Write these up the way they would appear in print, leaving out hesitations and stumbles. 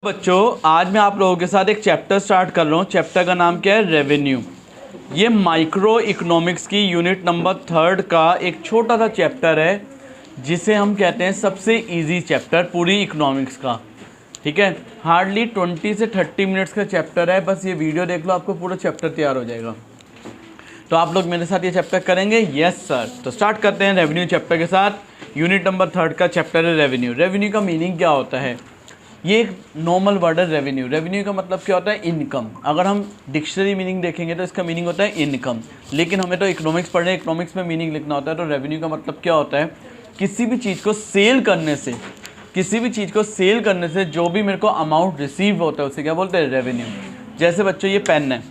बच्चों आज मैं आप लोगों के साथ एक चैप्टर स्टार्ट कर रहा हूँ। चैप्टर का नाम क्या है? रेवेन्यू। ये माइक्रो इकोनॉमिक्स की यूनिट नंबर 3 का एक छोटा सा चैप्टर है जिसे हम कहते हैं सबसे इजी चैप्टर पूरी इकोनॉमिक्स का। ठीक है, हार्डली 20 से 30 मिनट्स का चैप्टर है। बस ये वीडियो देख लो, आपको पूरा चैप्टर तैयार हो जाएगा। तो आप लोग मेरे साथ ये चैप्टर करेंगे? Yes sir. तो स्टार्ट करते हैं रेवेन्यू चैप्टर के साथ। यूनिट नंबर 3 का चैप्टर है रेवेन्यू। रेवेन्यू का मीनिंग क्या होता है? ये एक नॉर्मल वर्ड है रेवेन्यू। रेवेन्यू का मतलब क्या होता है? इनकम। अगर हम डिक्शनरी मीनिंग देखेंगे तो इसका मीनिंग होता है इनकम, लेकिन हमें तो इकोनॉमिक्स पढ़ने, इकोनॉमिक्स में मीनिंग लिखना होता है। तो रेवेन्यू का मतलब क्या होता है? किसी भी चीज़ को सेल करने से, जो भी मेरे को अमाउंट रिसीव होता है उसे क्या बोलते हैं? रेवेन्यू। जैसे बच्चों ये पेन है,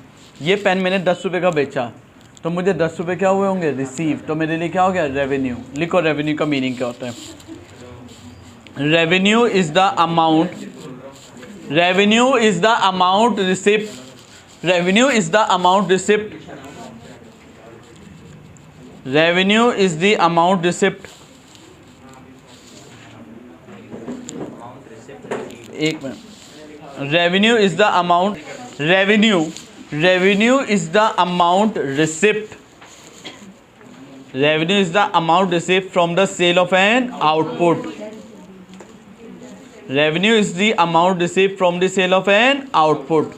ये पेन मैंने 10 रुपये का बेचा तो मुझे 10 रुपये क्या हुए होंगे? रिसीव। तो मेरे लिए क्या हो गया? रेवेन्यू। लिखो रेवेन्यू का मीनिंग क्या होता है। Revenue is the amount receipt. Revenue is the amount receipt. Revenue is the amount receipt. एक minute. Revenue is the amount receipt. Revenue is the amount receipt from the sale of an output. Revenue is the amount receive from the sale of an output.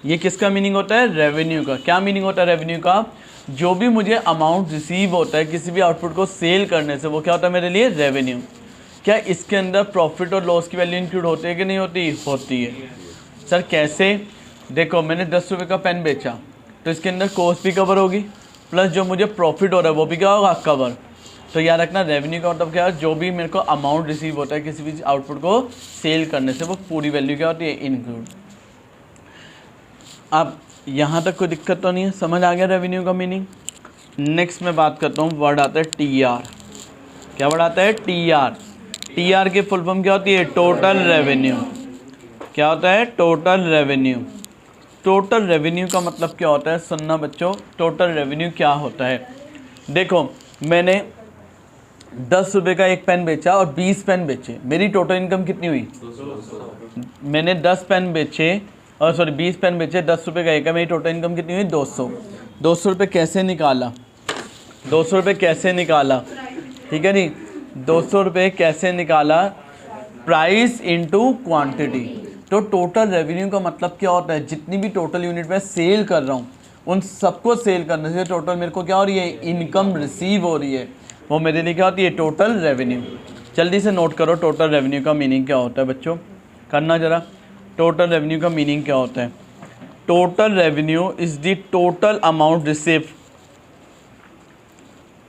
ये किसका meaning होता है? Revenue का। क्या meaning होता है revenue का? जो भी मुझे अमाउंट रिसीव होता है किसी भी आउटपुट को सेल करने से, वो क्या होता है मेरे लिए? रेवेन्यू। क्या इसके अंदर प्रॉफिट और लॉस की वैल्यू इंक्लूड होती है कि नहीं होती? होती है। सर कैसे? देखो मैंने 10 रुपये का पेन बेचा तो इसके अंदर कॉस्ट भी कवर होगी, प्लस जो मुझे प्रॉफिट हो रहा है वो भी क्या होगा? कवर। तो याद रखना रेवेन्यू का मतलब क्या है? जो भी मेरे को अमाउंट रिसीव होता है किसी भी आउटपुट को सेल करने से, वो पूरी वैल्यू क्या होती है? इंक्लूड। अब यहाँ तक कोई दिक्कत तो नहीं है? समझ आ गया रेवेन्यू का मीनिंग। नेक्स्ट मैं बात करता हूँ, वर्ड आता है टीआर। क्या वर्ड आता है? टीआर। टीआर की फुल फॉर्म क्या होती है? Total revenue. क्या होता है? Total revenue. टोटल रेवेन्यू का मतलब क्या होता है? सुनना बच्चों, टोटल रेवेन्यू क्या होता है। देखो मैंने 10 रुपये का एक पेन बेचा और 20 पेन बेचे, मेरी टोटल इनकम कितनी हुई? 200। मैंने 10 पेन बेचे और 20 पेन बेचे, 10 रुपये का एक है, मेरी टोटल इनकम कितनी हुई? 200। 200 रुपये कैसे निकाला? 200 रुपये कैसे निकाला? ठीक है नहीं, 200 रुपये कैसे निकाला? Price into quantity. तो टोटल रेवेन्यू का मतलब क्या होता है? जितनी भी टोटल यूनिट में सेल कर रहा हूँ उन सबको सेल करने से टोटल मेरे को क्या हो रही है? इनकम रिसीव हो रही है, वो मेरे लिए क्या होती है? Total revenue. जल्दी से नोट करो टोटल रेवेन्यू का मीनिंग क्या होता है बच्चों, करना ज़रा। टोटल रेवेन्यू का मीनिंग क्या होता है? Total revenue is the total amount received.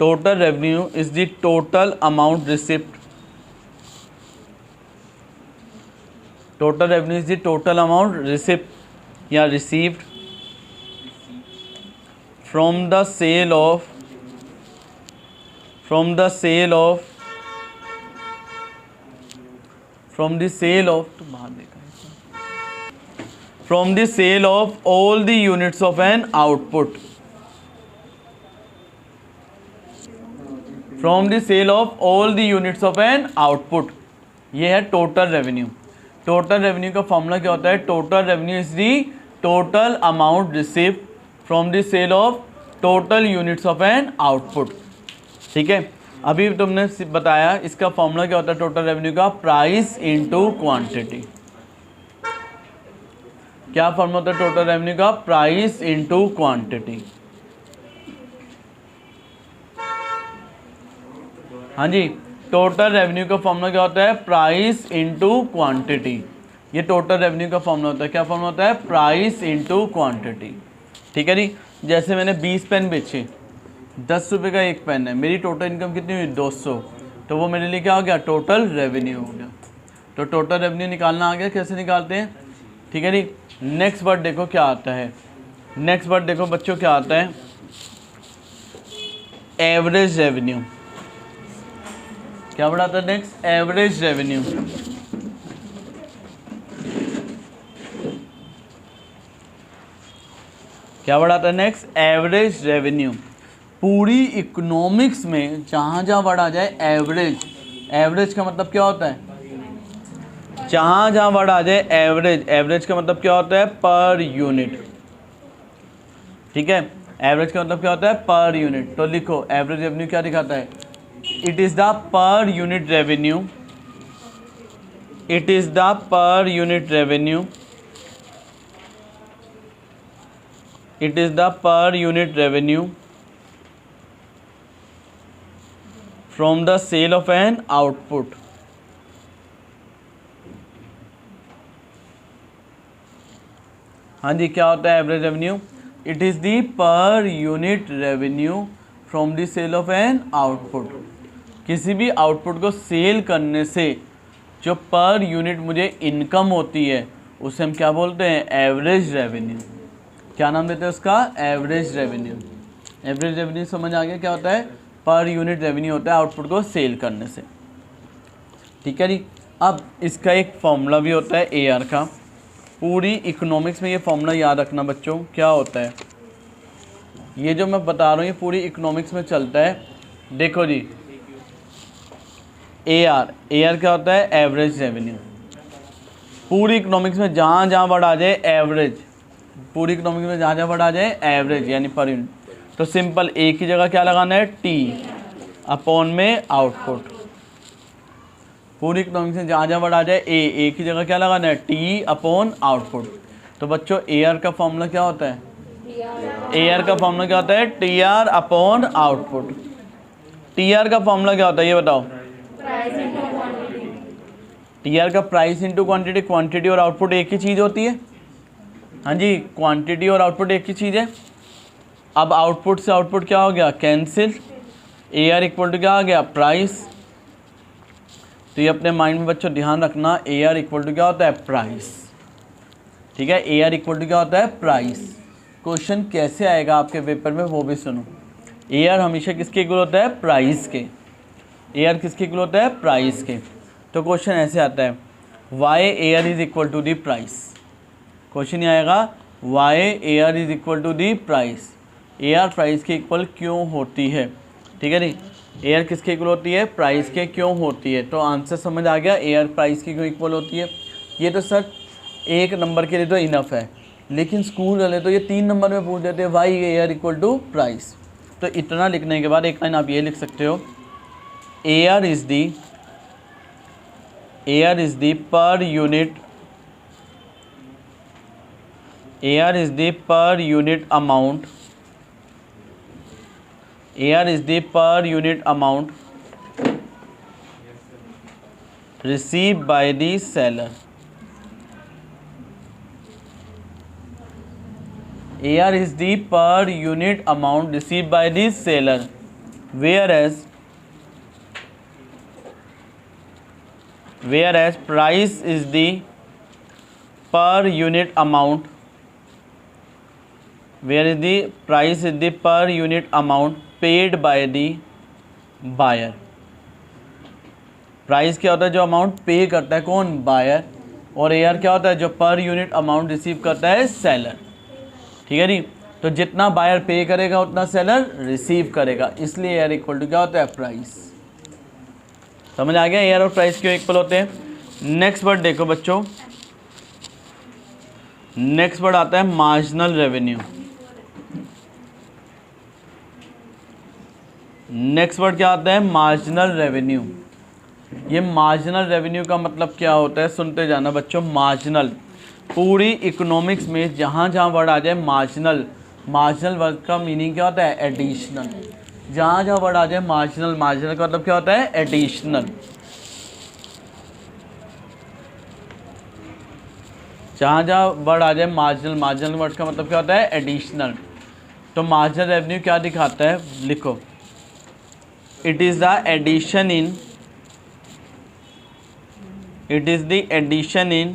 Total revenue is the total amount received. Total revenue is the total amount received या received from the sale of from the sale of from the sale of all the units of an output। From the sale of all the units of an output, ये है total revenue. Total revenue का formula क्या होता है? Total revenue is the total amount received from the sale of total units of an output. ठीक है, अभी तुमने बताया इसका फॉर्मूला क्या होता है टोटल रेवेन्यू का? Price into quantity. क्या फॉर्मूला होता है टोटल रेवेन्यू का? Price into quantity. हाँ जी, टोटल रेवेन्यू का फॉर्मूला क्या होता है? Price into quantity. ये टोटल रेवेन्यू का फॉर्मूला होता है। क्या फॉर्मूला होता है? Price into quantity. ठीक है जी। जैसे मैंने 20 पेन बेचे, 10 रुपये का एक पेन है, मेरी टोटल इनकम कितनी हुई? 200। तो वो मेरे लिए क्या हो गया? टोटल रेवेन्यू हो गया। तो टोटल रेवेन्यू निकालना आ गया। कैसे निकालते हैं? ठीक है जी। नेक्स्ट वर्ड देखो क्या आता है। नेक्स्ट वर्ड देखो बच्चों क्या आता है? Average revenue. क्या वर्ड आता है नेक्स्ट? Average revenue. क्या वर्ड आता है नेक्स्ट? Average revenue. पूरी इकोनॉमिक्स में जहाँ जहाँ वर्ड आ जाए एवरेज, एवरेज का मतलब क्या होता है? जहाँ जहाँ वर्ड आ जाए एवरेज, एवरेज का मतलब क्या होता है पर यूनिट, ठीक है, एवरेज का मतलब क्या होता है पर यूनिट। तो लिखो एवरेज रेवेन्यू क्या दिखाता है, it is the per unit revenue, it is the per unit revenue, it is the per unit revenue from the sale of an output. हाँ जी, क्या होता है average revenue, it is the per unit revenue from the sale of an output. किसी भी output को sale करने से जो पर यूनिट मुझे इनकम होती है उसे हम क्या बोलते हैं, एवरेज रेवेन्यू। क्या नाम देते हैं उसका, एवरेज रेवेन्यू। एवरेज रेवेन्यू समझ आ गया क्या होता है, पर यूनिट रेवेन्यू होता है आउटपुट को सेल करने से, ठीक है जी। अब इसका एक फॉर्मूला भी होता है AR का, पूरी इकोनॉमिक्स में ये फॉर्मूला याद रखना बच्चों। क्या होता है, ये जो मैं बता रहा हूँ ये पूरी इकोनॉमिक्स में चलता है। देखो जी, AR क्या होता है, एवरेज रेवेन्यू। पूरी इकोनॉमिक्स में जहाँ जहाँ वर्ड आ जाए एवरेज, पूरी इकोनॉमिक्स में जहाँ जहाँ वर्ड आ जाए एवरेज यानी पर यूनिट, तो सिंपल एक ही जगह क्या लगाना है, T अपॉन में आउटपुट। पूरी इकोनॉमिक्स में जहाँ जहाँ वर्ड आ जाए एक ही जगह क्या लगाना है, T अपॉन आउटपुट। तो बच्चों AR का फॉर्मूला क्या होता है, AR का फॉर्मूला क्या होता है, TR अपॉन आउटपुट। TR का फॉर्मूला क्या होता है ये बताओ, TR का प्राइस इंटू क्वांटिटी। क्वांटिटी और आउटपुट एक ही चीज़ होती है, हाँ जी, क्वांटिटी और आउटपुट एक ही चीज़ है। अब आउटपुट से आउटपुट क्या हो गया, कैंसिल, AR इक्वल टू क्या आ गया, प्राइस। तो ये अपने माइंड में बच्चों ध्यान रखना, AR इक्वल टू क्या होता है, प्राइस, ठीक है। AR इक्वल टू क्या होता है, प्राइस। क्वेश्चन कैसे आएगा आपके पेपर में वो भी सुनो। AR हमेशा किसके इक्वल होता है, प्राइस के। AR किसके इक्वल होता है, प्राइस के। तो क्वेश्चन ऐसे आता है, why AR is equal to the price. Question ये आएगा, why AR is equal to the price. AR price के इक्वल क्यों होती है, ठीक है नी। AR किसके इक्वल होती है, प्राइस के क्यों होती है। तो आंसर समझ आ गया, AR प्राइस की क्यों इक्वल होती है। ये तो सर 1 नंबर के लिए तो इनफ है, लेकिन स्कूल वाले तो ये 3 नंबर में पूछ देते हैं, why AR equal to price. तो इतना लिखने के बाद एक लाइन आप ये लिख सकते हो, AR is the per unit, AR is the per unit amount, AR is the per unit amount received by the seller. AR is the per unit amount received by the seller, whereas price is the per unit amount, where the price is the per unit amount paid by the buyer. Price क्या होता है, जो amount पे करता है कौन, buyer. और AR क्या होता है, जो पर यूनिट अमाउंट रिसीव करता है, सेलर, ठीक है जी। तो जितना बायर पे करेगा उतना सेलर रिसीव करेगा, इसलिए AR इक्वल टू क्या होता है, प्राइस। समझ आ गया, AR और प्राइस क्यों इक्वल होते हैं। नेक्स्ट वर्ड देखो बच्चों, नेक्स्ट वर्ड आता है मार्जिनल रेवेन्यू। नेक्स्ट वर्ड क्या आता है, मार्जिनल रेवेन्यू। ये मार्जिनल रेवेन्यू का मतलब क्या होता है, सुनते जाना बच्चों। मार्जिनल, पूरी इकोनॉमिक्स में जहाँ जहाँ वर्ड आ जाए मार्जिनल, मार्जिनल वर्ड का मीनिंग क्या होता है, एडिशनल। जहाँ जहाँ वर्ड आ जाए मार्जिनल, मार्जिनल का मतलब क्या होता है, एडिशनल। जहाँ जहाँ वर्ड आ जाए मार्जिनल, मार्जिनल वर्ड का मतलब क्या होता है, एडिशनल। तो मार्जिनल रेवेन्यू क्या दिखाता है, लिखो, it is the addition in, it is the addition in,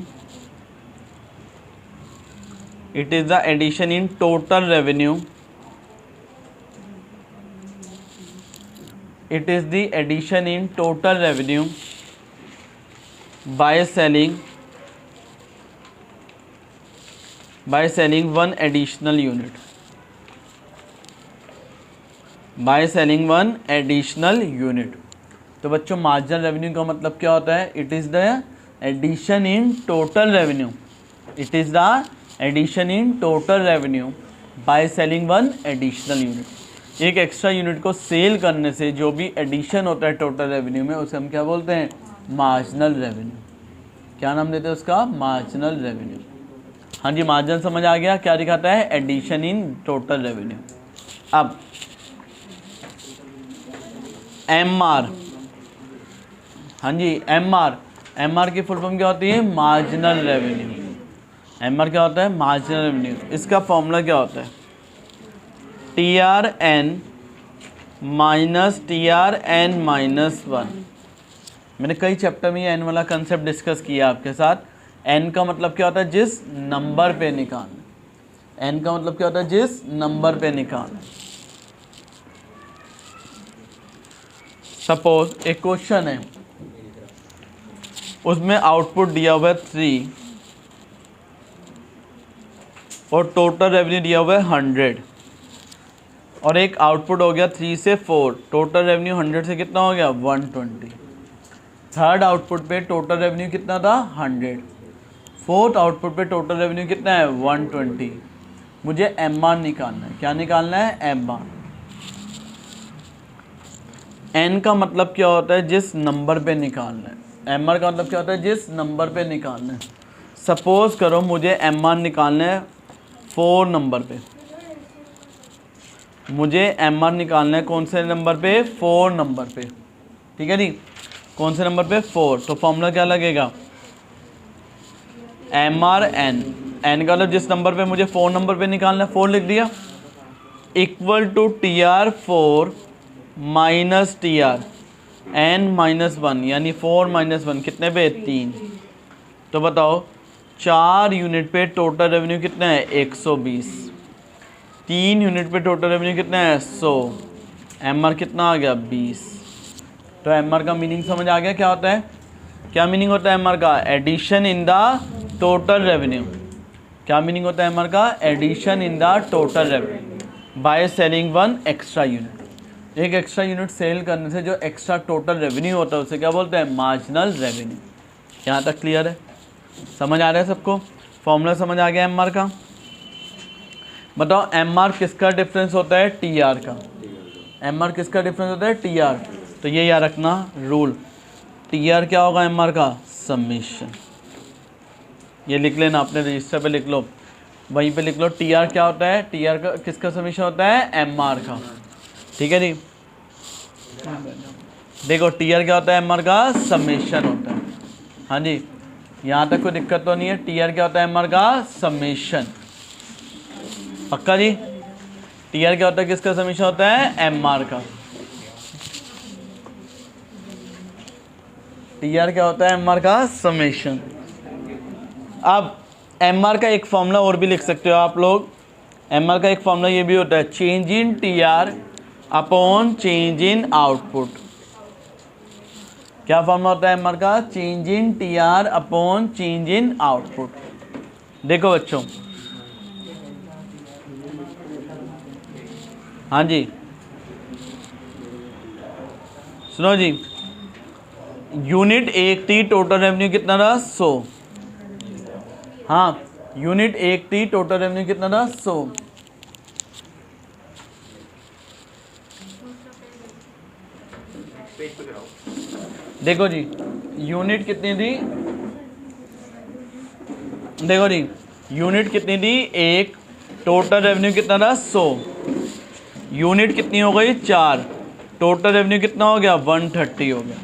it is the addition in total revenue, it is the addition in total revenue by selling one additional unit, by selling one additional unit। तो बच्चों marginal revenue का मतलब क्या होता है, it is the addition in total revenue, it is the addition in total revenue by selling one additional unit. एक extra unit को sale करने से जो भी एडिशन होता है टोटल रेवेन्यू में, उसे हम क्या बोलते हैं? Marginal revenue. क्या नाम देते हैं उसका? Marginal revenue. हाँ जी, मार्जिन समझ आ गया? क्या दिखाता है? Addition in total revenue. अब MR, हाँ जी MR की फुल फॉर्म क्या होती है? Marginal revenue. MR क्या होता है? Marginal revenue. इसका फॉर्मूला क्या होता है? TRN minus TRN minus 1। मैंने कई चैप्टर में ये n वाला कंसेप्ट डिस्कस किया आपके साथ। n का मतलब क्या होता है? जिस नंबर पे निकालना। n का मतलब क्या होता है? जिस नंबर पे निकालना। सपोज एक क्वेश्चन है, उसमें आउटपुट दिया हुआ है 3 और टोटल रेवेन्यू दिया हुआ है 100, और एक आउटपुट हो गया 3 से 4, टोटल रेवेन्यू 100 से कितना हो गया? 120। थर्ड आउटपुट पे टोटल रेवेन्यू कितना था? 100। फोर्थ आउटपुट पे टोटल रेवेन्यू कितना है? 120। मुझे MR निकालना है। क्या निकालना है? MR। N का मतलब क्या होता है? जिस नंबर पे निकालना है। MR का मतलब क्या होता है? जिस नंबर पे निकालना है। सपोज करो मुझे MR निकालना है 4 नंबर पे। मुझे MR निकालना है कौन से नंबर पे? 4 नंबर पे। ठीक है जी, कौन से नंबर पे? 4। तो फॉर्मूला क्या लगेगा? MR N का मतलब जिस नंबर पे मुझे 4 नंबर पे निकालना है, 4 लिख दिया, equal to TR 4 minus TR N minus 1, यानी 4 माइनस 1 कितने पे? 3। तो बताओ 4 यूनिट पे टोटल रेवेन्यू कितना है? 120। 3 यूनिट पे टोटल रेवेन्यू कितना है? 100। MR कितना आ गया? 20। तो MR का मीनिंग समझ आ गया क्या होता है? क्या मीनिंग होता है MR का? Addition in the total revenue. क्या मीनिंग होता है MR का? Addition in the total revenue by selling one extra unit. एक एक्स्ट्रा यूनिट सेल करने से जो एक्स्ट्रा टोटल रेवेन्यू होता है उसे क्या बोलते हैं? Marginal revenue. यहाँ तक क्लियर है? समझ आ रहा है सबको? फॉर्मूला समझ आ गया MR का? बताओ MR किसका डिफरेंस होता है? TR का। MR किसका डिफरेंस होता है? TR। तो ये याद रखना रूल, TR क्या होगा MR का? समेशन। ये लिख लेना, अपने रजिस्टर पे लिख लो, वहीं पे लिख लो TR क्या होता है? TR का किसका समेशन होता है? MR का। ठीक है जी, देखो TR क्या होता है? MR का समेशन होता है। हाँ जी, यहाँ तक कोई दिक्कत तो नहीं है? TR क्या होता है? MR का समेशन। पक्का जी? TR क्या होता है? किसका समेशन होता है? MR का। TR क्या होता है? MR का समेशन। अब MR का एक फॉर्मूला और भी लिख सकते हो आप लोग। MR का एक फॉर्मूला ये भी होता है, change in TR upon change in output. क्या फॉर्मूला होता है MR का? Change in TR upon change in output. देखो बच्चों, हाँ जी सुनो जी, यूनिट 1 थी, टोटल रेवेन्यू कितना था? 100। हाँ, यूनिट 1 थी, टोटल रेवेन्यू कितना था? 100। देखो जी, यूनिट कितनी थी? देखो जी, यूनिट कितनी थी? 1। टोटल रेवेन्यू कितना था? 100। यूनिट कितनी हो गई? 4। टोटल रेवेन्यू कितना हो गया? 130 हो गया।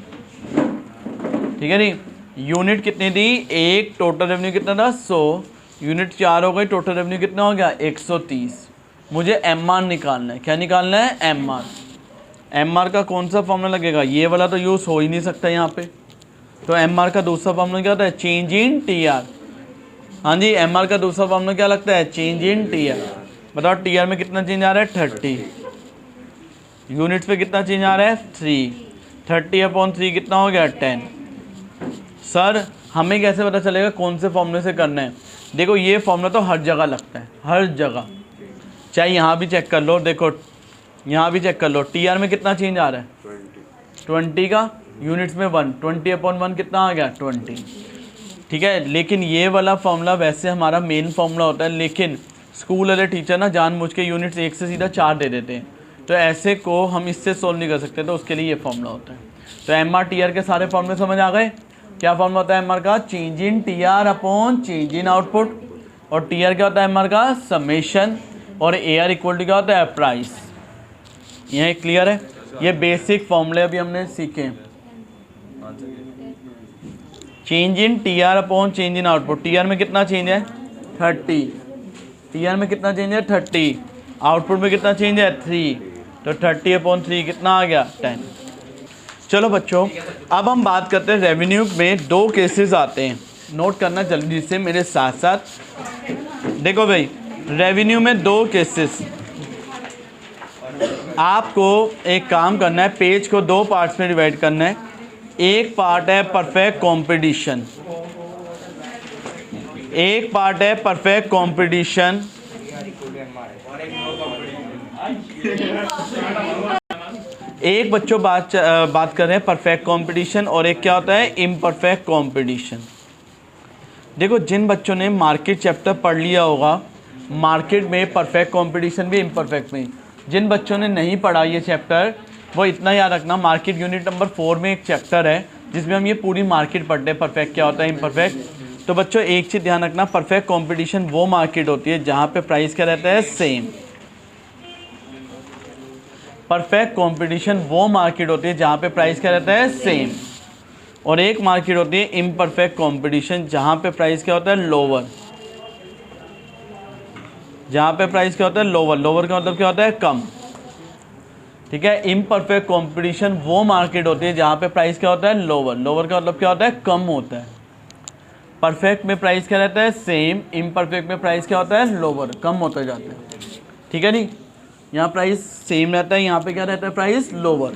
ठीक है जी, यूनिट कितनी थी? 1। टोटल रेवेन्यू कितना था? 100। यूनिट 4 हो गई, टोटल रेवेन्यू कितना हो गया? 130। मुझे MR निकालना है। क्या निकालना है? MR। MR का कौन सा फॉर्मूला लगेगा? ये वाला तो यूज़ हो ही नहीं सकता यहाँ पे। तो MR का दूसरा फॉर्मूला क्या होता है? Change in TR। हाँ जी, MR का दूसरा फॉर्मूला क्या लगता है? Change in TR। बताओ TR में कितना चेंज आ रहा है? 30। यूनिट्स पे कितना चेंज आ रहा है? 3। 30 अपॉन 3 कितना हो गया? 10। सर हमें कैसे पता चलेगा कौन से फॉर्मूले से करना है? देखो ये फॉर्मूला तो हर जगह लगता है, हर जगह। चाहे यहाँ भी चेक कर लो, देखो यहाँ भी चेक कर लो, TR में कितना चेंज आ रहा है? 20 का। यूनिट्स में 1, 20 अपॉन 1 कितना आ गया? 20। ठीक है। लेकिन ये वाला फॉर्मूला वैसे हमारा मेन फॉर्मूला होता है, लेकिन स्कूल वाले टीचर ना जानबूझ के यूनिट्स 1 से सीधा 4 दे देते हैं, तो ऐसे को हम इससे सोल्व नहीं कर सकते, तो उसके लिए ये फॉर्मूला होता है। तो एम आर टी आर के सारे फॉर्मूले समझ आ गए। क्या फॉर्मूला होता है एम आर का? Change in T R upon change in output. और टी आर क्या होता है एम आर का? समेशन। और ए आर इक्वल टू क्या होता है? प्राइस। यह क्लियर है? ये बेसिक फॉर्मूले अभी हमने सीखे हैं। Change in T R upon change in output. T R में कितना चेंज है? 30। टी आर में कितना चेंज है? 30। आउटपुट में कितना चेंज है? 3। तो 30 अपॉन 3 कितना आ गया? 10। चलो बच्चों, अब हम बात करते हैं रेवेन्यू में 2 केसेस आते हैं, नोट करना जल्दी से मेरे साथ साथ। देखो भाई, रेवेन्यू में 2 केसेस। आपको एक काम करना है, पेज को 2 पार्ट्स में डिवाइड करना है। एक पार्ट है परफेक्ट कंपटीशन, एक पार्ट है परफेक्ट कंपटीशन, एक बच्चों बात कर रहे हैं परफेक्ट कंपटीशन, और एक क्या होता है? Imperfect competition. देखो, जिन बच्चों ने मार्केट चैप्टर पढ़ लिया होगा, मार्केट में परफेक्ट कंपटीशन भी इम्परफेक्ट में। जिन बच्चों ने नहीं पढ़ा ये चैप्टर, वो इतना याद रखना, मार्केट यूनिट नंबर 4 में एक चैप्टर है जिसमें हम ये पूरी मार्केट पढ़ते हैं, परफेक्ट क्या होता है, इम्परफेक्ट। तो बच्चों एक चीज़ ध्यान रखना, परफेक्ट कंपटीशन वो मार्केट होती है जहाँ पे प्राइस क्या रहता है? सेम। परफेक्ट कंपटीशन वो मार्केट होती है जहाँ पे प्राइस क्या रहता है? सेम। और एक मार्केट होती है इम्परफेक्ट कंपटीशन जहाँ पे प्राइस क्या होता है? लोअर। जहाँ पे प्राइस क्या होता है? लोअर। लोअर का मतलब क्या होता है? कम। ठीक है। इम्परफेक्ट कंपटीशन वो मार्केट होती है जहाँ पे प्राइस क्या होता है? लोअर। लोअर का मतलब क्या होता है? कम होता है। परफेक्ट में प्राइस क्या रहता है? सेम। इम्परफेक्ट में प्राइस क्या होता है? लोअर, कम होता जाता है। ठीक है नी? यहाँ प्राइस सेम रहता है, यहाँ पे क्या रहता है? Price lower.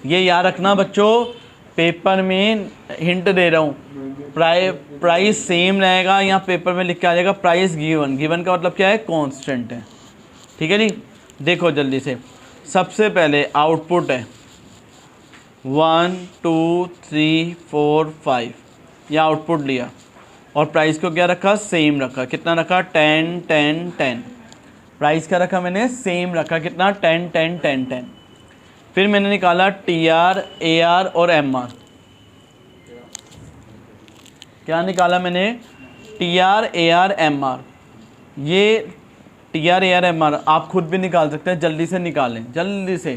ये याद रखना बच्चों, पेपर में हिंट दे रहा हूँ, प्राइस सेम रहेगा, यहाँ पेपर में लिख के आ जाएगा प्राइस गिवन। गिवन का मतलब क्या है? कांस्टेंट है। ठीक है नी? देखो जल्दी से, सबसे पहले आउटपुट है 1 2 3 4 5, यह आउटपुट लिया और प्राइस को क्या रखा? सेम रखा। कितना रखा? 10 10 10। प्राइस क्या रखा मैंने? सेम रखा। कितना? 10 10 10 10। फिर मैंने निकाला टी आर, ए आर और एम आर। क्या निकाला मैंने? T R, A R, M R. ये T R, A R, M R आप खुद भी निकाल सकते हैं, जल्दी से निकालें, जल्दी से।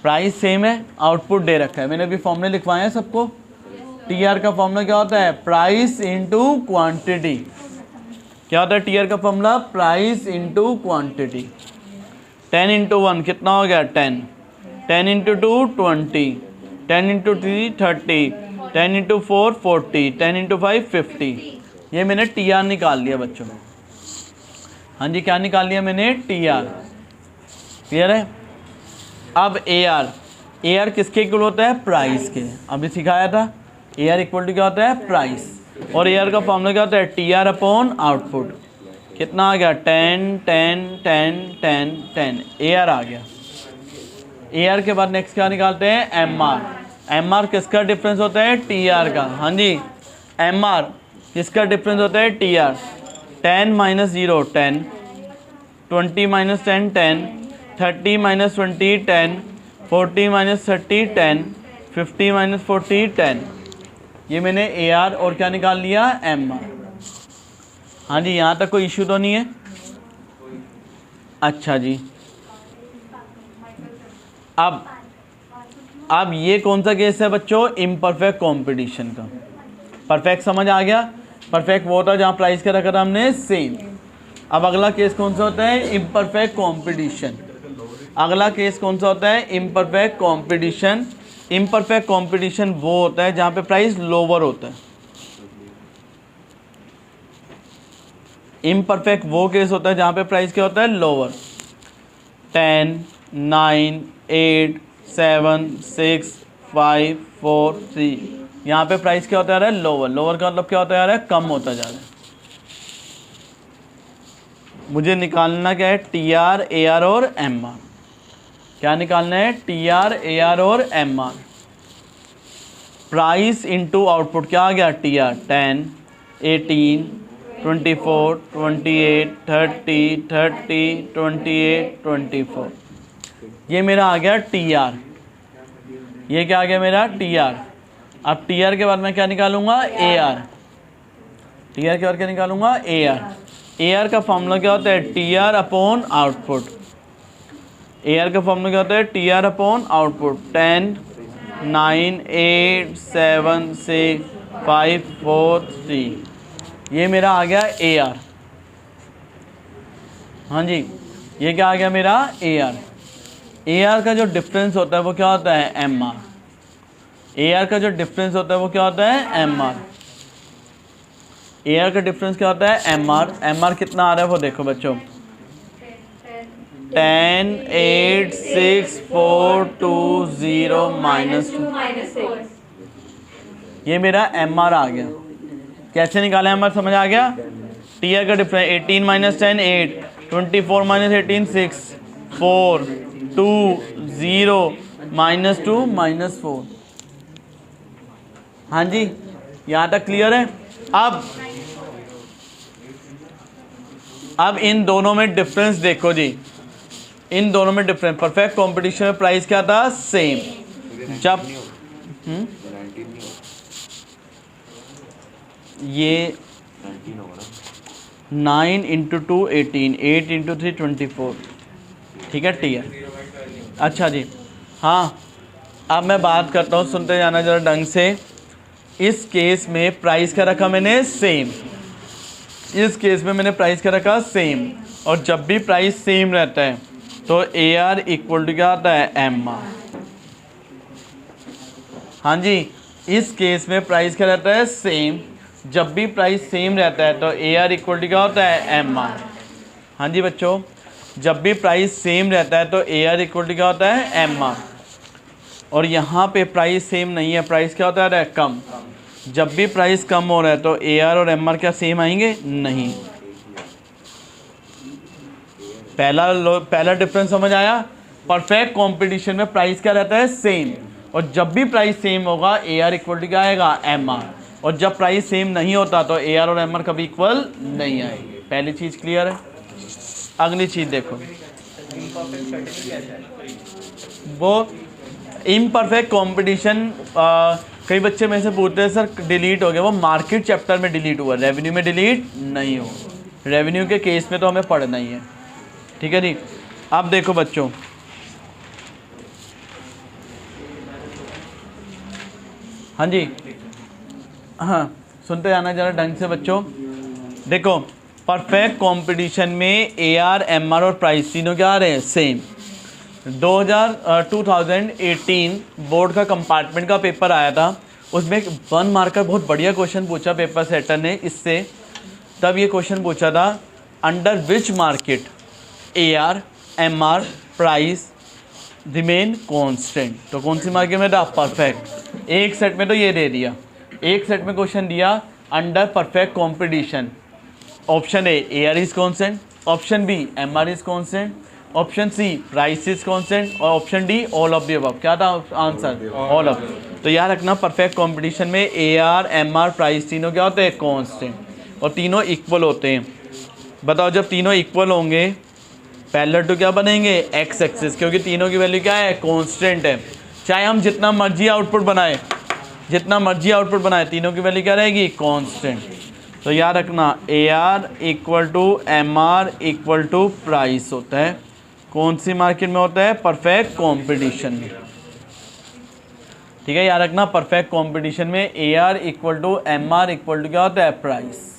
प्राइस सेम है, आउटपुट दे रखा है, मैंने अभी फॉर्मूले लिखवाए हैं सबको। टी आर का फॉर्मूला क्या होता है? Price into quantity. क्या होता है टी आर का formula? Price into quantity. 10 into 1 कितना हो गया? 10। 10 इंटू 2 20, 10 इंटू 3 30, 10 इंटू 4 40, 10 इंटू 5 50। ये मैंने टी आर निकाल लिया बच्चों। हाँ जी, क्या निकाल लिया मैंने? T are. क्लियर है? अब ए आर। ए आर किसके इक्वल होता है? प्राइस के। अभी सिखाया था, ए आर इक्वल टू क्या होता है? प्राइस। और ए आर का फॉर्मूला क्या होता है? T are upon output. कितना आ गया? 10 10 10 10 10। ए आर आ गया। ए आर के बाद नेक्स्ट क्या निकालते हैं? M R. एम आर किसका डिफरेंस होता है? टी आर का। हाँ जी, एम आर किसका डिफरेंस होता है? T R. 10 minus 0 10, 20 minus 10 10, 30 minus 20 10, 40 minus 30 10, 50 minus 40 10। ये मैंने ए आर और क्या निकाल लिया? M R. हाँ जी, यहाँ तक कोई इश्यू तो नहीं है? अच्छा जी, अब ये कौन सा केस है बच्चों? इम्परफेक्ट कंपटीशन का। परफेक्ट समझ आ गया? परफेक्ट वो होता है जहाँ प्राइस क्या रखा था हमने? सेम। अब अगला केस कौन सा होता है? Imperfect competition. अगला केस कौन सा होता है? Imperfect competition. इम्परफेक्ट कंपटीशन वो होता है जहाँ पे प्राइस लोअर होता है। इम्परफेक्ट वो केस होता है जहाँ पे प्राइस क्या होता है? लोअर। 10 9 8 7 6 5 4 3। यहाँ पे प्राइस क्या होता जा रहा है? लोअर। लोअर का मतलब क्या होता जा रहा है? कम होता जा रहा है। मुझे निकालना क्या है? टी आर, ए आर और एम आर। क्या निकालना है? टी आर, ए आर और M R. Price into output क्या आ गया टी आर, 10, 18, 24, 28, 30, 30, 28, 24, ये मेरा आ गया टी आर। ये क्या आ गया मेरा टी आर। अब टी आर के बाद मैं क्या निकालूंगा ए आर। टी आर के बाद क्या निकालूंगा ए आर। ए आर का फॉर्मूला क्या होता है T are upon output. A R का फॉर्मूला क्या होता है टी आर अपॉन आउटपुट। 10, 9, 8, 7, 6, 5, 4, 3, ये मेरा आ गया ए आर। हाँ जी, ये क्या आ गया मेरा ए आर। ए आर का जो डिफरेंस होता है वो क्या होता है एम आर। ए आर का जो डिफरेंस होता है वो क्या होता है एम आर। ए आर का डिफरेंस क्या होता है एम आर। एम आर कितना आ रहा है वो देखो बच्चों, 10, 8, 6, 4, 2, 0, -2। ये मेरा एम आर आ गया। कैसे निकाला एम आर समझ आ गया। टी आर का डिफरेंस 18 - 10 8, 24 - 18 6, 4, 2, 0, -2, -4। हाँ जी, यहाँ तक क्लियर है। अब इन दोनों में डिफरेंस देखो जी, इन दोनों में डिफरेंस। परफेक्ट कंपटीशन में प्राइस क्या था सेम। जब ये 9 × 2 18, 8 × 3 24, ठीक है टी है। अच्छा जी, हाँ अब मैं बात करता हूँ, सुनते जाना जरा ढंग से। इस केस में प्राइस क्या रखा मैंने सेम। इस केस में मैंने प्राइस क्या रखा सेम। और जब भी प्राइस सेम रहता है तो ए आर इक्वल टू क्या आता है एम आर। हाँ जी, इस केस में प्राइस क्या रहता है सेम। जब भी प्राइस सेम रहता है तो ए आर इक्वल टू क्या होता है एम आर। हाँ जी बच्चों, जब भी प्राइस सेम रहता है तो ए आर इक्वल टू क्या होता है एम आर। और यहाँ पे प्राइस सेम नहीं है, प्राइस क्या होता है कम। जब भी प्राइस कम हो रहा है तो ए आर और एम आर क्या सेम आएंगे नहीं। पहला डिफरेंस समझ आया। परफेक्ट कंपटीशन में प्राइस क्या रहता है सेम। और जब भी प्राइस सेम होगा ए आर इक्वल टू क्या आएगा एम आर। और जब प्राइस सेम नहीं होता तो ए आर और एम आर कभी इक्वल नहीं आएगी। पहली चीज़ क्लियर है। अगली चीज़ देखो, वो इम्परफेक्ट कंपटीशन। कई बच्चे में से पूछते हैं सर डिलीट हो गया, वो मार्केट चैप्टर में डिलीट हुआ, रेवेन्यू में डिलीट नहीं हो। रेवेन्यू के केस में तो हमें पढ़ना ही है, ठीक है जी। अब देखो बच्चों, हाँ जी, हाँ सुनते जाना जरा ढंग से बच्चों। देखो परफेक्ट कंपटीशन में ए आर एम आर और प्राइस तीनों क्या आ रहे हैं सेम। 2018 बोर्ड का कंपार्टमेंट का पेपर आया था, उसमें एक 1 मार्क का बहुत बढ़िया क्वेश्चन पूछा पेपर सेटर ने इससे। तब ये क्वेश्चन पूछा था under which market A R M R price remain constant. तो कौन सी मार्केट में था परफेक्ट। एक सेट में तो ये दे दिया, एक सेट में क्वेश्चन दिया under perfect competition. Option A R is constant, option B M R is constant, option C price is constant और option D all of the above. क्या था आंसर ऑल ऑफ। तो याद रखना परफेक्ट कंपटीशन में A R M R price तीनों क्या होते हैं कांस्टेंट और तीनों इक्वल होते हैं। बताओ जब तीनों इक्वल होंगे पैरेलल टू क्या बनेंगे एक्स एक्सिस, क्योंकि तीनों की वैल्यू क्या है कांस्टेंट है। चाहे हम जितना मर्जी आउटपुट बनाए, तीनों की वैल्यू क्या रहेगी कांस्टेंट। तो याद रखना A R equal to M R equal to price होता है। कौन सी मार्केट में होता है परफेक्ट कंपटीशन में, ठीक है। याद रखना परफेक्ट कंपटीशन में A R equal to M R equal to क्या होता है प्राइस।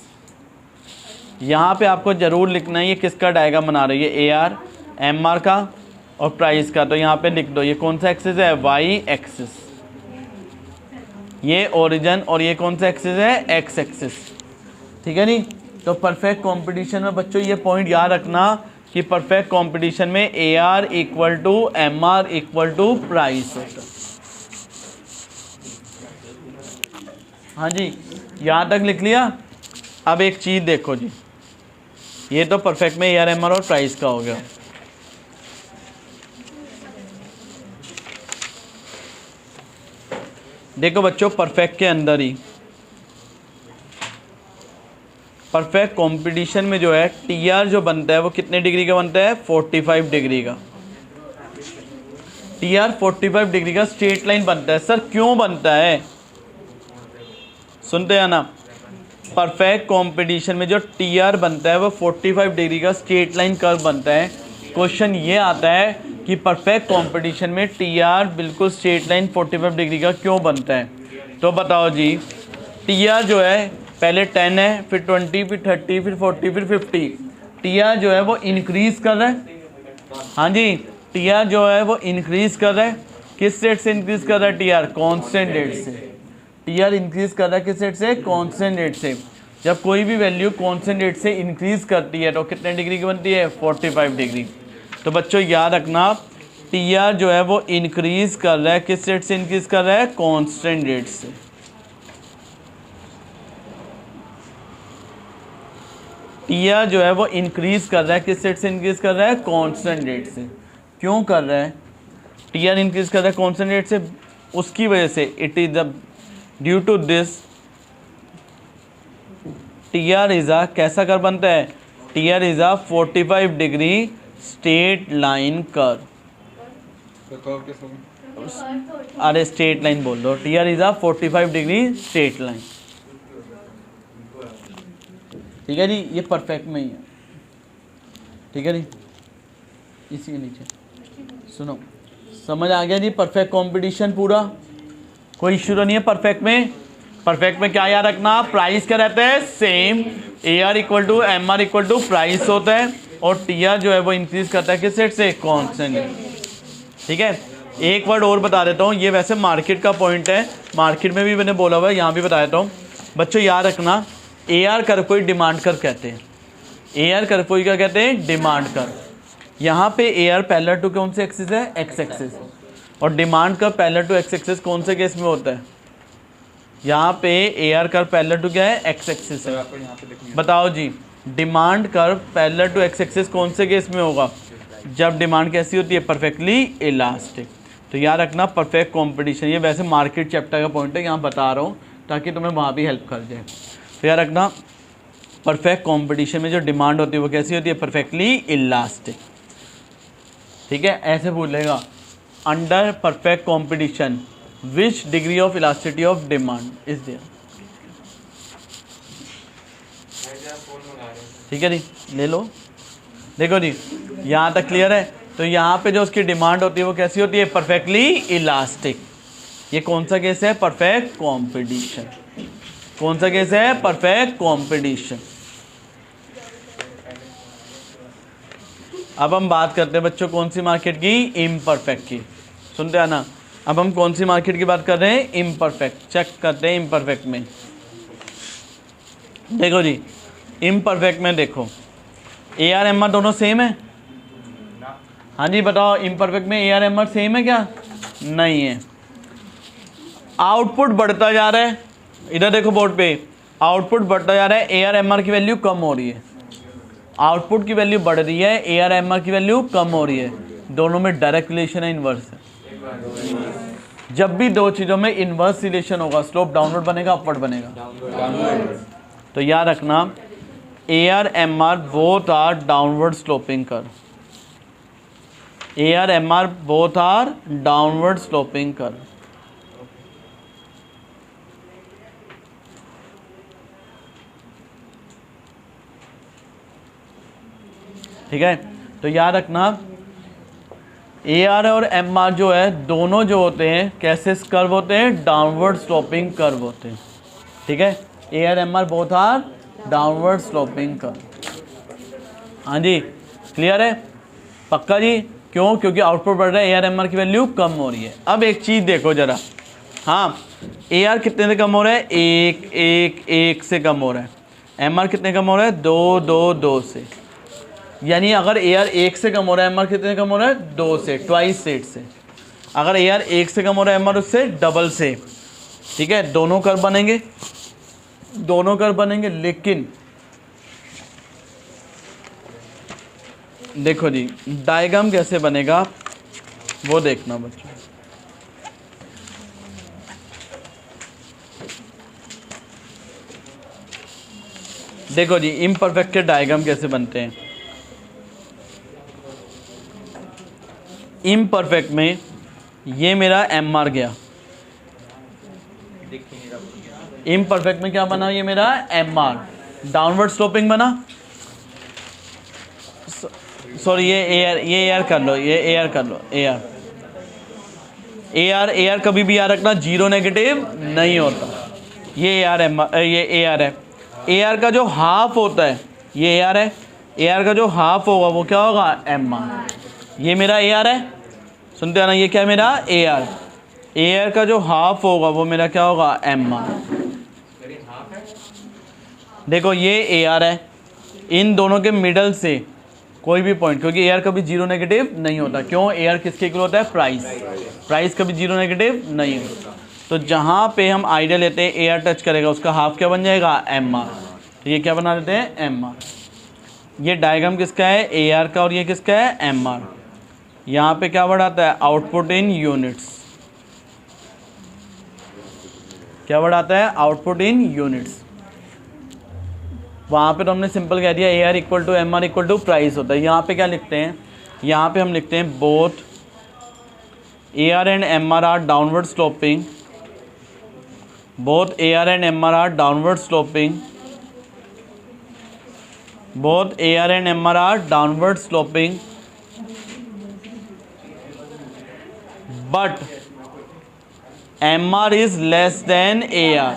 यहाँ पे आपको जरूर लिखना है ये किसका डायग्राम बना रही है, ए आर एम आर का और प्राइस का। तो यहाँ पे लिख दो ये कौन सा एक्सिस है वाई एक्सिस, ये ओरिजिन और ये कौन सा एक्सिस है एक्स एक्सिस, ठीक है नहीं। तो परफेक्ट कंपटीशन में बच्चों ये पॉइंट याद रखना कि परफेक्ट कंपटीशन में A R equal to M R equal to price होता है। हाँ जी, यहाँ तक लिख लिया। अब एक चीज़ देखो जी, ये तो परफेक्ट में ए आर एम आर और प्राइस का हो गया। देखो बच्चों, परफेक्ट के अंदर ही परफेक्ट कंपटीशन में जो है टी आर जो बनता है वो कितने डिग्री का बनता है? 45 डिग्री का। टी आर 45 डिग्री का स्ट्रेट लाइन बनता है। सर क्यों बनता है? सुनते हैं ना, परफेक्ट कंपटीशन में जो टी आर बनता है वो 45 डिग्री का स्ट्रेट लाइन कर्व बनता है। क्वेश्चन ये आता है कि परफेक्ट कंपटीशन में टी आर बिल्कुल स्ट्रेट लाइन 45 डिग्री का क्यों बनता है? तो बताओ जी, टी आर जो है पहले 10 है, फिर 20, फिर 30, फिर 40, फिर 50। टी आर जो है वो इंक्रीज कर रहा है। हाँ जी, टी आर जो है वो इंक्रीज कर रहा है। किस रेट से इंक्रीज कर रहा है? टी आर कॉन्स्टेंट रेट से। टी आर इंक्रीज कर रहा है किस रेट से? कॉन्स्टेंट रेट से। जब कोई भी वैल्यू कॉन्स्टेंट रेट से इंक्रीज करती है तो कितने डिग्री की बनती है? 45 डिग्री। तो बच्चों याद रखना, टी आर जो है वो इंक्रीज कर रहा है किस रेट से? इंक्रीज कर रहा है कॉन्स्टेंट रेट से। टी आर जो है वो इंक्रीज कर रहा है किस रेट से? इंक्रीज कर रहा है कॉन्स्टेंट रेट से। क्यों कर रहा है? टी आर इंक्रीज कर रहा है कॉन्स्टेंट रेट से, उसकी वजह से it is the due to this T R is a कैसा कर्व बनता है? T R is a 45 degree straight line curve. अरे स्ट्रेट लाइन बोल दो। T R is a 45 degree straight line. ठीक है जी, ये परफेक्ट में ही है। ठीक है जी, इसी के नीचे सुनो, समझ आ गया जी? परफेक्ट कंपटीशन पूरा, कोई इश्यू तो नहीं है परफेक्ट में। परफेक्ट में क्या याद रखना? प्राइस क्या रहता है? Same. A R equal to M R equal to price होता है, और टी आर जो है वो इंक्रीज करता है किस रेट से? कॉन्स्टेंट। ठीक है, एक वर्ड और बता देता हूँ, ये वैसे मार्केट का पॉइंट है, मार्केट में भी मैंने बोला हुआ है, यहाँ भी बता देता हूँ। बच्चों याद रखना, ए आर कर्व को डिमांड कर्व कहते हैं। ए आर कर्व को क्या कहते हैं? Demand curve. यहाँ पे ए आर पैरेलल टू कौन से एक्सिस है? X axis. और demand curve parallel to X axis कौन से केस में होता है? यहाँ पे A R curve parallel to क्या है? एक्स एक्सिस है। बताओ जी, demand curve parallel to X axis कौन से केस में होगा? जब डिमांड कैसी होती है? Perfectly elastic. तो याद रखना, परफेक्ट कंपटीशन, ये वैसे मार्केट चैप्टर का पॉइंट है, यहाँ बता रहा हूँ ताकि तुम्हें वहाँ भी हेल्प कर जाए। तो याद रखना, परफेक्ट कंपटीशन में जो डिमांड होती है वो कैसी होती है? Perfectly elastic. ठीक है, ऐसे बोलेगा, under perfect competition which degree of elasticity of demand is there. ठीक है जी, ले लो। देखो जी, यहाँ तक क्लियर है? तो यहाँ पे जो उसकी डिमांड होती है वो कैसी होती है? Perfectly elastic. ये कौन सा केस है? Perfect competition. कौन सा केस है? Perfect competition. अब हम बात करते हैं बच्चों कौन सी मार्केट की? इम्परफेक्ट की। सुनते हैं ना, अब हम कौन सी मार्केट की बात कर रहे हैं? इम्परफेक्ट। चेक करते हैं इम्परफेक्ट में। देखो जी, इम्परफेक्ट में देखो, ए आर एम आर दोनों सेम है। हाँ जी बताओ, इम्परफेक्ट में A R M R same है क्या? नहीं है। आउटपुट बढ़ता जा रहा है, इधर देखो बोर्ड पे, आउटपुट बढ़ता जा रहा है, ए आर एम आर की वैल्यू कम हो रही है। आउटपुट की वैल्यू बढ़ रही है, ए आर एम आर की वैल्यू कम हो रही है। दोनों में डायरेक्ट रिलेशन है, इनवर्स है। जब भी दो चीज़ों में इनवर्स रिलेशन होगा, स्लोप डाउनवर्ड बनेगा, अपवर्ड बनेगा। तो याद रखना, A R M R both are downward sloping curve. A R M R both are downward sloping curve. ठीक है, तो याद रखना, ए आर और एम आर जो है दोनों जो होते हैं कैसे कर्व होते हैं? डाउनवर्ड स्लोपिंग कर्व होते हैं। ठीक है, A R M R both are downward sloping curve. हाँ जी, क्लियर है? पक्का जी? क्यों? क्योंकि आउटपुट बढ़ रहा है, ए आर एम आर की वैल्यू कम हो रही है। अब एक चीज़ देखो ज़रा, हाँ, ए आर कितने से कम हो रहा है? एक से कम हो रहा है। एम आर कितने कम हो रहा है? दो से। यानी अगर ए आर 1 से कम हो रहा है, एम आर कितने कम हो रहा है? 2 से, ट्वाइस सेट से। अगर ए आर 1 से कम हो रहा है, एम आर उससे डबल से। ठीक है, दोनों कर्व बनेंगे, दोनों कर्व बनेंगे, लेकिन देखो जी डायग्राम कैसे बनेगा वो देखना बच्चों। देखो जी इम्परफेक्ट के डायग्राम कैसे बनते हैं। इम्परफेक्ट में ये मेरा एम आर गया, इम्परफेक्ट में क्या बना, ये मेरा एम आर डाउनवर्ड स्लोपिंग बना, सॉरी ये एयर कर लो, ये एयर कर लो, एयर कभी भी याद रखना जीरो नेगेटिव नहीं होता। ये एयर है, एयर का जो हाफ होता है ये एयर है, एयर का जो हाफ होगा वो क्या होगा, एम आर। ये मेरा एयर है, सुनते हो ना, ये क्या है मेरा एयर, एयर का जो हाफ होगा वो मेरा क्या होगा, एम आर। देखो ये एयर है, इन दोनों के मिडल से कोई भी पॉइंट, क्योंकि एयर कभी जीरो नेगेटिव नहीं होता, क्यों, एयर किसके इक्वल होता है, प्राइस कभी जीरो नेगेटिव नहीं होता। तो जहाँ पे हम आइडिया लेते हैं एयर टच करेगा उसका हाफ क्या बन जाएगा, एम आर। तो ये क्या बना लेते हैं, एम आर। ये डायग्राम किसका है, एयर का, और ये किसका है, एम आर। यहाँ पे क्या बढ़ाता है, आउटपुट इन यूनिट्स, क्या बढ़ाता है, आउटपुट इन यूनिट्स। वहाँ पे तो हमने सिंपल कह दिया AR equal to M R equal to price होता है। यहाँ पे क्या लिखते हैं, यहाँ पे हम लिखते हैं both AR and M R downward sloping, both AR and M R downward sloping, both AR and M R downward sloping, but M R is less than A R.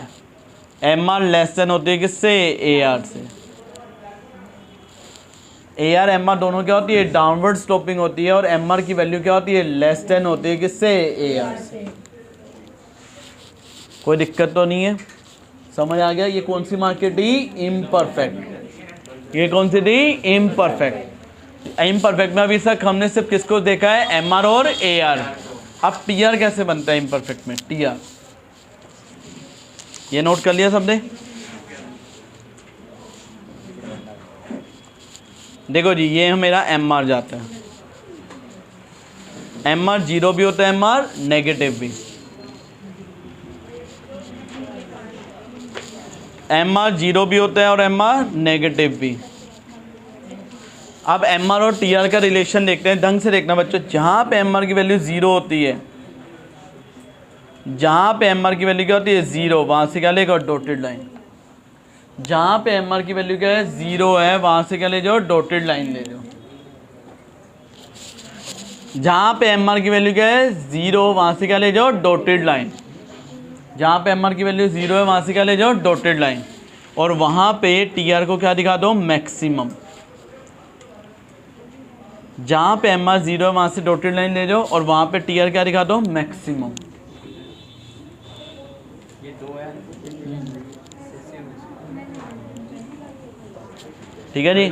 M R less than होती है किससे, A R से। ए R M R दोनों क्या होती है, downward sloping होती है, और एम आर की वैल्यू क्या होती है, लेस देन होती है किससे, ए आर से। कोई दिक्कत तो नहीं है, समझ आ गया। ये कौन सी मार्केट थी, इम्परफेक्ट। ये कौन सी थी, इम्परफेक्ट। इम्परफेक्ट में अभी तक हमने सिर्फ किसको देखा है, एम आर और ए आर। अब टी आर कैसे बनता है इम्परफेक्ट में, टी आर, ये नोट कर लिया सबने। देखो जी ये मेरा एम आर जाता है, एम आर जीरो भी होता है, एम आर नेगेटिव भी, एम आर जीरो भी होता है और एम आर नेगेटिव भी। अब एम आर और टी आर का रिलेशन देखते हैं, ढंग से देखना बच्चों। जहाँ पे एम आर की वैल्यू ज़ीरो होती है, जहाँ पे एम आर की वैल्यू क्या होती है, ज़ीरो, वहाँ से क्या लेगा, डॉटेड लाइन। जहाँ पे एम आर की वैल्यू क्या है, ज़ीरो है, वहाँ से क्या ले जाओ, डॉटेड लाइन ले जाओ। जहाँ पे एम आर की वैल्यू क्या है, ज़ीरो, वहाँ से क्या ले जाओ, डॉटेड लाइन। जहाँ पे एम आर की वैल्यू ज़ीरो है वहाँ से क्या ले जाओ, डॉटेड लाइन। और वहाँ पे टी आर को क्या दिखा दो, मैक्सिमम। जहाँ पे एम आर ज़ीरो है वहाँ से डॉटेड लाइन ले जाओ, और वहाँ पे टी आर क्या दिखा दो, मैक्सिमम। ठीक है जी,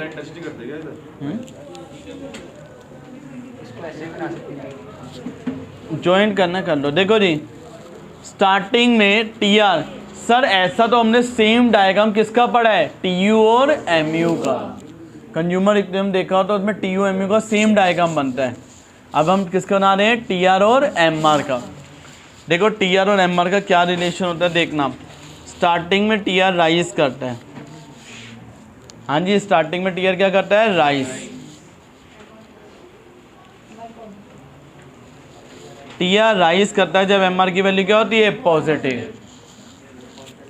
ज्वाइन करना कर लो। देखो जी स्टार्टिंग में टी आर, सर ऐसा तो हमने सेम डायग्राम किसका पढ़ा है, टी यू और एम यू का। कंज्यूमर इक्विलिब्रियम देखा हो तो उसमें टी यू एम यू का सेम डायग्राम बनता है। अब हम किसका बना रहे हैं, टी आर और एम आर का। देखो टी आर और एम आर का क्या रिलेशन होता है, देखना। स्टार्टिंग में टी आर राइज करता है, हाँ जी, स्टार्टिंग में टी आर क्या करता है, राइज। टी आर राइज करता है जब एम आर की वैल्यू क्या होती है, पॉजिटिव।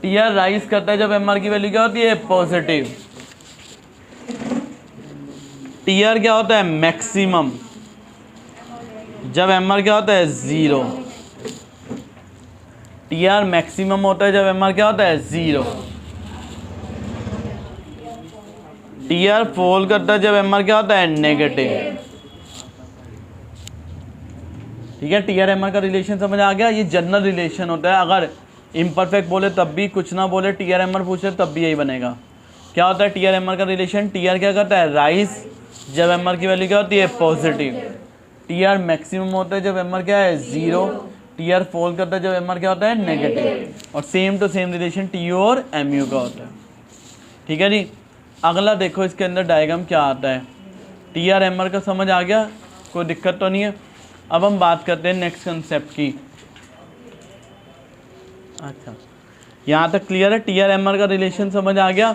टी आर राइज करता है जब एम आर की वैल्यू क्या होती है, पॉजिटिव। टी आर क्या होता है, मैक्सिमम, जब एम आर क्या होता है, ज़ीरो। टी आर मैक्सिमम होता है जब एम आर क्या होता है, ज़ीरो। टी आर फॉल करता है जब एम आर क्या होता है, नेगेटिव। ठीक है, टी आर एम आर का रिलेशन समझ आ गया। ये जनरल रिलेशन होता है, अगर इम्परफेक्ट बोले तब भी, कुछ ना बोले, टी आर एम आर पूछे तब भी यही बनेगा। क्या होता है टी आर एम आर का रिलेशन, टी आर क्या करता है, राइज, जब एम आर की वैल्यू क्या होती है, पॉजिटिव। टी आर मैक्सिमम होता है जब एम आर क्या है, ज़ीरो। टी आर फॉल करता है जब एम आर क्या होता है, नेगेटिव। और same to same relation T U और एम यू का होता है। ठीक है जी, अगला देखो इसके अंदर डायग्राम क्या आता है। टी आर एम आर का समझ आ गया, कोई दिक्कत तो नहीं है। अब हम बात करते हैं नेक्स्ट कंसेप्ट की। अच्छा, यहाँ तक क्लियर है, टी आर एम आर का रिलेशन समझ आ गया।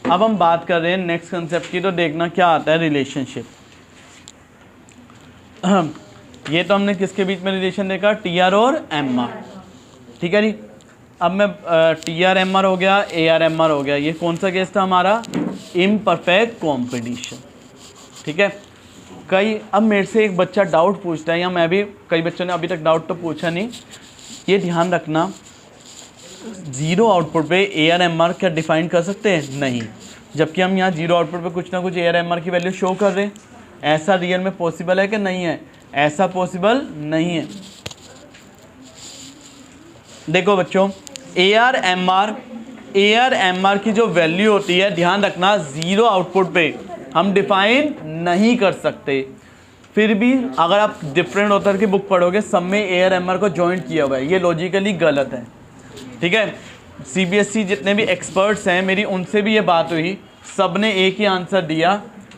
अब हम बात कर रहे हैं नेक्स्ट कंसेप्ट की, तो देखना क्या आता है रिलेशनशिप। ये तो हमने किसके बीच में रिलेशन देखा, टी आर और एम आर, ठीक है जी। अब मैं टी आर एम आर हो गया, ए आर एम आर हो गया, ये कौन सा केस था हमारा, इम्परफेक्ट कॉम्पिटिशन, ठीक है। अब मेरे से एक बच्चा डाउट पूछता है, या मैं भी, कई बच्चों ने अभी तक डाउट तो पूछा नहीं, ये ध्यान रखना, जीरो आउटपुट पे ए आर एम आर क्या डिफाइन कर सकते हैं, नहीं, जबकि हम यहाँ जीरो आउटपुट पे कुछ ना कुछ ए आर एम आर की वैल्यू शो कर रहे हैं। ऐसा रियल में पॉसिबल है कि नहीं है, ऐसा पॉसिबल नहीं है। देखो बच्चों, ए आर एम आर की जो वैल्यू होती है, ध्यान रखना, जीरो आउटपुट पे हम डिफाइन नहीं कर सकते। फिर भी अगर आप डिफरेंट ऑथर की बुक पढ़ोगे, सब में ए आर एम आर को जॉइंट किया हुआ है, ये लॉजिकली गलत है, ठीक है। सीबीएसई जितने भी एक्सपर्ट्स हैं, मेरी उनसे भी ये बात हुई, सब ने एक ही आंसर दिया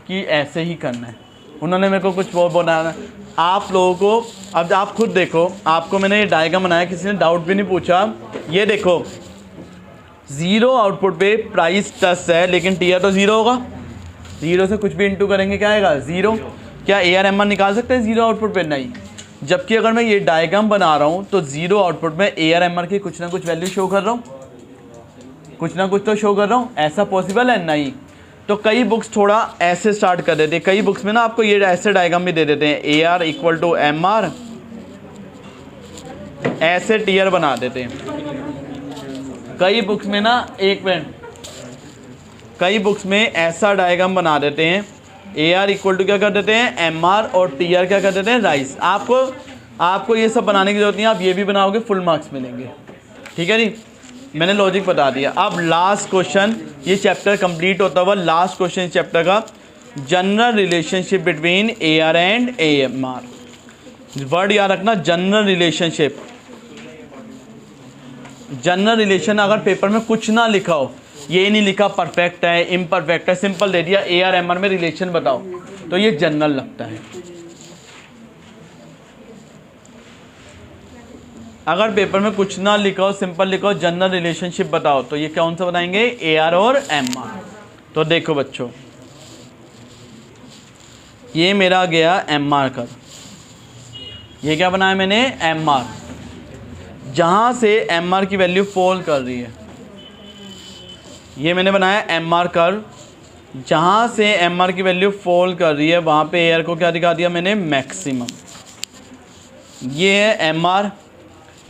कि ऐसे ही करना है। उन्होंने मेरे को कुछ वो बनाना, आप लोगों को, अब आप खुद देखो, आपको मैंने ये डायग्राम बनाया, किसी ने डाउट भी नहीं पूछा। ये देखो, ज़ीरो आउटपुट पे प्राइस 10 है, लेकिन टी आर तो ज़ीरो होगा, ज़ीरो से कुछ भी इंटू करेंगे क्या आएगा, ज़ीरो। क्या ए आर एम आर निकाल सकते हैं ज़ीरो आउटपुट पे, नहीं। जबकि अगर मैं ये डायग्राम बना रहा हूँ तो ज़ीरो आउटपुट में ए आर एम आर की कुछ ना कुछ वैल्यू शो कर रहा हूँ, कुछ ना कुछ तो शो कर रहा हूँ, ऐसा पॉसिबल है, नहीं। तो कई बुक्स थोड़ा ऐसे स्टार्ट कर देते हैं, कई बुक्स में ना आपको ये ऐसे डायग्राम भी दे देते हैं, A R equal to M R, ऐसे टी आर बना देते हैं। कई बुक्स में ना, एक मिनट, कई बुक्स में ऐसा डायग्राम बना देते हैं, ए आर इक्वल टू क्या कर देते हैं, एम आर, और टी आर क्या कर देते हैं, राइस। आपको ये सब बनाने की जरूरत नहीं है, आप ये भी बनाओगे फुल मार्क्स मिलेंगे, ठीक है जी। मैंने लॉजिक बता दिया। अब लास्ट क्वेश्चन, ये चैप्टर कंप्लीट होता हुआ लास्ट क्वेश्चन इस चैप्टर का, general relationship between A R and A M R. Word याद रखना, जनरल रिलेशनशिप। जनरल रिलेशन अगर पेपर में कुछ ना लिखा हो, ये नहीं लिखा परफेक्ट है, इम्परफेक्ट है, सिंपल दे दिया ए आर एम आर में रिलेशन बताओ, तो ये जनरल लगता है। अगर पेपर में कुछ ना लिखा हो, सिंपल लिखो जनरल रिलेशनशिप बताओ, तो ये कौन सा बनाएंगे, ए आर और एम आर। तो देखो बच्चों, ये मेरा गया एम आर कर, ये क्या बनाया मैंने, एम आर, जहां से एम आर की वैल्यू फॉल कर रही है, ये मैंने बनाया एम आर कर, जहां से एम आर की वैल्यू फॉल कर रही है, वहां पे ए आर को क्या दिखा दिया मैंने, मैक्सिमम। ये है एम आर,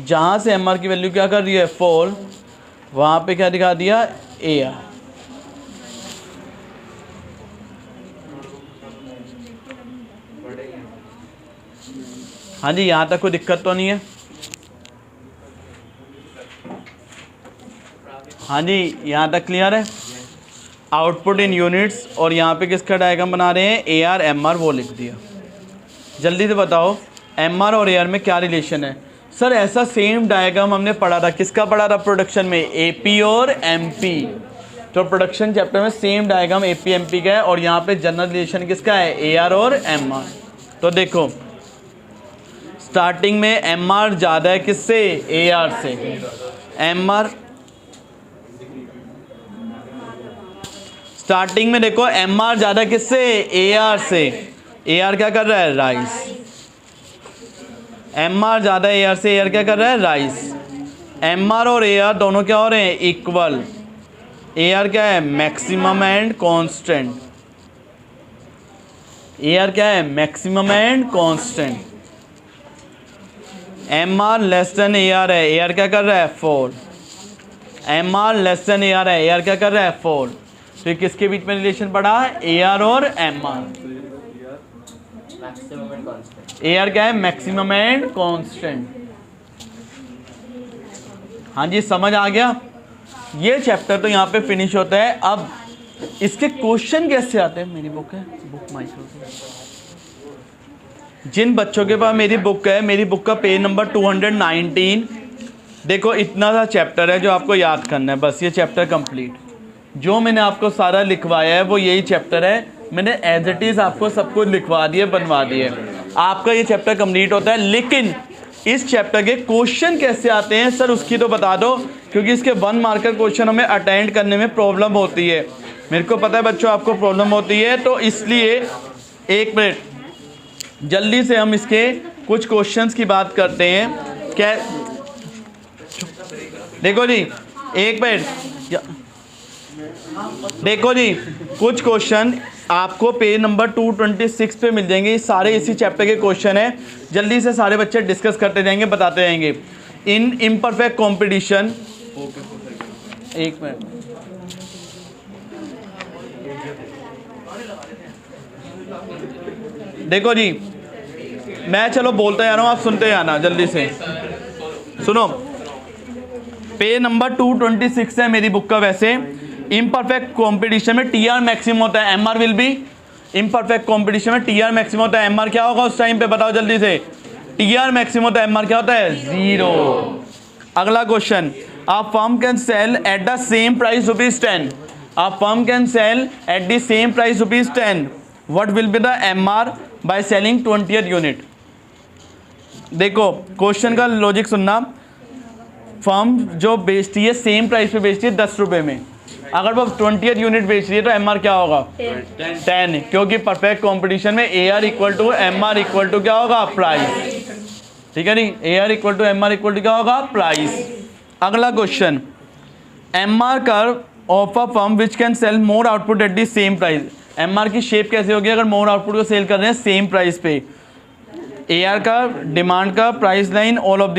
जहाँ से एम आर की वैल्यू क्या कर रही है, फॉल, वहाँ पे क्या दिखा दिया, ए आर। हाँ जी, यहाँ तक कोई दिक्कत तो नहीं है, हाँ जी, यहाँ तक क्लियर है। आउटपुट इन यूनिट्स, और यहाँ पे किसका डायग्राम बना रहे हैं, ए आर एम आर, वो लिख दिया। जल्दी से बताओ एम आर और ए आर में क्या रिलेशन है। सर ऐसा सेम डायग्राम हमने पढ़ा था, किसका पढ़ा था, प्रोडक्शन में, एपी और एमपी। तो प्रोडक्शन चैप्टर में सेम डायग्राम एपी एमपी का है, और यहाँ पे जनरल रिलेशन किसका है, ए आर और एम आर। तो देखो स्टार्टिंग में एम आर ज़्यादा है किससे, ए आर से, एम आर स्टार्टिंग में देखो एम आर ज़्यादा किससे, ए आर से, ए आर क्या कर रहा है, राइस। एम आर ज़्यादा ए आर से, ए आर क्या कर रहा है, राइस। एम आर और ए आर दोनों क्या हो रहे हैं, इक्वल। ए आर क्या है, maximum and constant. A R क्या है, maximum and constant. M R less than A R है, ए आर क्या कर रहा है, fall. M R less than A R है, ए आर क्या कर रहा है, फॉल। तो ये किसके बीच में रिलेशन पड़ा है, ए आर और एम आर। ए आर क्या है, मैक्सिमम एंड कांस्टेंट। हाँ जी, समझ आ गया। ये चैप्टर तो यहाँ पे फिनिश होता है। अब इसके क्वेश्चन कैसे आते हैं, मेरी बुक है, बुक माइक्रो, जिन बच्चों के पास मेरी बुक है, मेरी बुक का पेज नंबर 219, देखो इतना सा चैप्टर है जो आपको याद करना है, बस ये चैप्टर कंप्लीट। जो मैंने आपको सारा लिखवाया है वो यही चैप्टर है, मैंने एज इट इज़ आपको सब कुछ लिखवा दिए, बनवा दिए। आपका ये चैप्टर कंप्लीट होता है। लेकिन इस चैप्टर के क्वेश्चन कैसे आते हैं सर, उसकी तो बता दो, क्योंकि इसके 1 मार्कर क्वेश्चन हमें अटेंड करने में प्रॉब्लम होती है। मेरे को पता है बच्चों आपको प्रॉब्लम होती है, तो इसलिए एक मिनट जल्दी से हम इसके कुछ क्वेश्चंस की बात करते हैं। क्या देखो जी, एक मिनट देखो जी, कुछ क्वेश्चन आपको पेज नंबर 226 पे मिल जाएंगे। ये सारे इसी चैप्टर के क्वेश्चन है, जल्दी से सारे बच्चे डिस्कस करते जाएंगे, बताते जाएंगे। इन इम्परफेक्ट कॉम्पिटिशन, एक मिनट, देखो जी मैं चलो बोलते जा रहा हूँ, आप सुनते जाना जल्दी से। सुनो, पेज नंबर 226 है मेरी बुक का। वैसे इम्परफेक्ट कॉम्पिटिशन में टीआर मैक्सिमम होता है, MR will be. Imperfect competition में टीआर मैक्सिमम होता है, एमआर क्या होगा उस टाइम पे, बताओ जल्दी से। टीआर मैक्सिमम होता है, एमआर क्या होता है, 0। अगला question, a firm can sell eight the same price ₹10। A firm can sell eight the same price ₹10। What will be the MR by selling 20th unit. देखो क्वेश्चन का लॉजिक सुनना, firm जो बेचती है सेम प्राइस पे बेचती है 10 रुपये में, अगर वो 20th यूनिट बेच रही है तो एमआर क्या होगा, 10, क्योंकि परफेक्ट कंपटीशन में AR equal to MR equal to क्या होगा, प्राइस। ठीक है नहीं, AR equal to MR equal to क्या होगा, प्राइस। अगला question, MR curve of a firm which can sell more output at the same price. MR की शेप कैसे होगी अगर मोर आउटपुट को सेल कर रहे हैं सेम प्राइस पे। एआर का, डिमांड का, price line, all of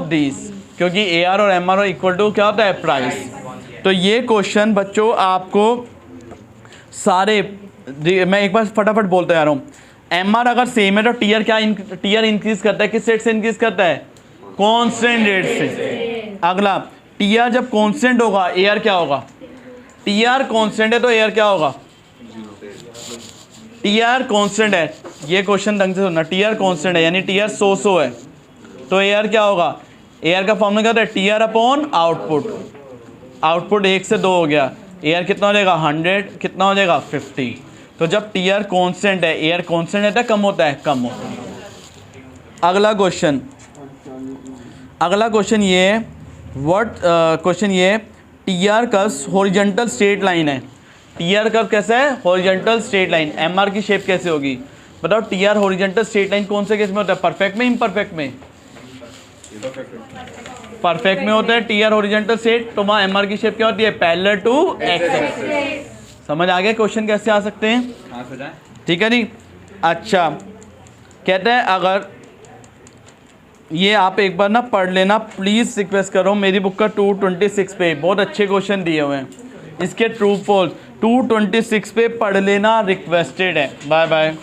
this, क्योंकि एआर और एमआर इक्वल टू क्या होता है, प्राइस। तो ये क्वेश्चन बच्चों आपको सारे, मैं एक बार फटाफट बोलते जा रहा हूँ। एमआर अगर सेम है तो टीआर क्या, टीआर इंक्रीज करता है किस रेट से इंक्रीज करता है, कांस्टेंट रेट से। अगला, टीआर जब कांस्टेंट होगा एआर क्या होगा, टीआर कांस्टेंट है तो एआर क्या होगा, टीआर कांस्टेंट है। ये क्वेश्चन ढंग से सुनना, टीआर कांस्टेंट है यानी टीआर 100 है तो एआर क्या होगा, एआर का फॉर्मूला क्या होता है, टीआर अपॉन आउटपुट। आउटपुट 1 से 2 हो गया, एआर कितना हो जाएगा 100, कितना हो जाएगा 50। तो जब टीआर कांस्टेंट है, एआर कांस्टेंट रहता है, कम होता है, कम होता है। अगला क्वेश्चन ये है, क्वेश्चन ये, TR curve horizontal straight line है। टीआर कर्व कैसा है, हॉरिजॉन्टल स्ट्रेट लाइन। एमआर की शेप कैसे होगी बताओ। टीआर हॉरिजॉन्टल स्ट्रेट लाइन कौन से केस में होता है, परफेक्ट में, इम्परफेक्ट में, परफेक्ट में होता है टीआर हॉरिजॉन्टल स्ट्रेट, तो वहाँ एमआर की शेप क्या होती है, पैरेलल टू एक्स। समझ आ गया क्वेश्चन कैसे आ सकते हैं, ठीक है जी। अच्छा, कहते हैं अगर ये आप एक बार ना पढ़ लेना प्लीज़, रिक्वेस्ट कर रहा हूँ। मेरी बुक का 226 पे बहुत अच्छे क्वेश्चन दिए हुए हैं, इसके ट्रू फॉल्स 226 पे पढ़ लेना रिक्वेस्टेड है। Bye bye.